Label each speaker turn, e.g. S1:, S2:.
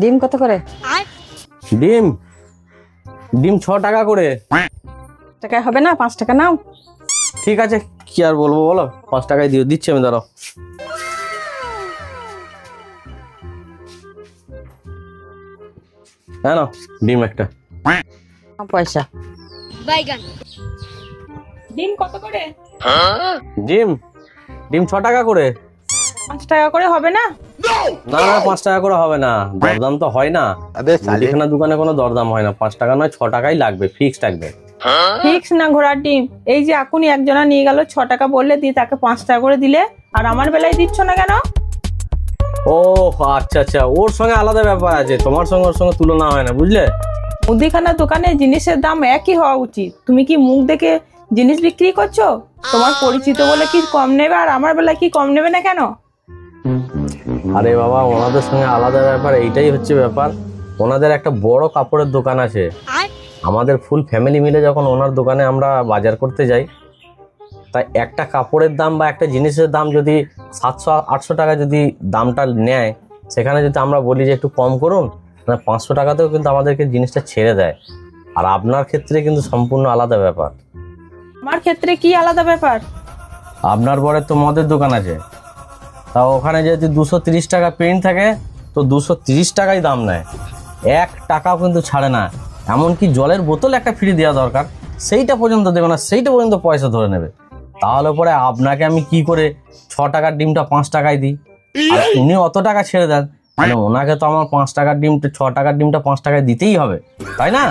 S1: ডিম কত করে?
S2: ডিম ডিম 6 টাকা করে।
S1: টাকায় হবে না? 5 টাকা নাও।
S2: ঠিক আছে, কি আর বলবো বলো, 5 টাকায় দিচ্ছি আমি, দাঁড়াও। হ্যাঁ না, ডিম একটা।
S1: পয়সা।
S3: ডিম কত করে?
S2: ডিম ডিম 6 টাকা করে।
S3: 5 টাকা করে হবে না?
S2: না না, 5 টাকা করে হবে না, দরদাম তো হয় না। মুদিখানা দোকানে কোনো দরদাম হয় না, 5 টাকা নয় 6 টাকাই লাগবে, ফিক্সড একদম।
S3: ফিক্স না ঘোড়ার ডিম। এই যে এখনই একজনা নিয়ে গেল 6 টাকা বললে, দিয়ে তাকে 5 টাকা করে দিলে, আর আমার বেলায় দিচ্ছ না কেন?
S2: ও আচ্ছা আচ্ছা, ওর সঙ্গে আলাদা ব্যাপার আছে, তোমার সঙ্গে ওর সঙ্গে তুলনা হয় না, বুঝলে?
S3: মুদিখানা দোকানে জিনিসের দাম একই হওয়া উচিত। তুমি কি মুখ দেখে জিনিস বিক্রি করছো? তোমার পরিচিত বলে কি কম নেবে, আর আমার বেলায় কি কম নেবে না কেন?
S2: আরে বাবা, ওনাদের সঙ্গে আলাদা ব্যাপার, এইটাই হচ্ছে ব্যাপার। ওনাদের একটা বড় কাপড়ের দোকান আছে, আমাদের ফুল ফ্যামিলি মিলে যখন ওনার দোকানে আমরা বাজার করতে যাই, তাই একটা কাপড়ের দাম বা একটা জিনিসের দাম যদি 700-800 টাকা যদি দামটা নেয়, সেখানে যদি আমরা বলি যে একটু কম করুন, 500 টাকাতেও কিন্তু আমাদেরকে জিনিসটা ছেড়ে দেয়। আর আপনার ক্ষেত্রে কিন্তু সম্পূর্ণ আলাদা ব্যাপার।
S3: আমার ক্ষেত্রে কি আলাদা ব্যাপার?
S2: আপনার বরের তো মদের দোকান আছে, তা ওখানে যদি 230 টাকা পেইন্ট থাকে, তো 230 টাকাই দাম নেয়, 1 টাকাও কিন্তু ছাড়ে না। এমনকি জলের বোতল একটা ফ্রি দেওয়া দরকার, সেইটা পর্যন্ত দেবে না, সেইটা পর্যন্ত পয়সা ধরে নেবে। তাহলে পরে আপনাকে আমি কি করে 6 টাকার ডিমটা 5 টাকায় দিই, আর উনি অত টাকা ছেড়ে দেন, মানে ওনাকে তো আমার 5 টাকার ডিমটা 6 টাকার ডিমটা 5 টাকায় দিতেই হবে, তাই না?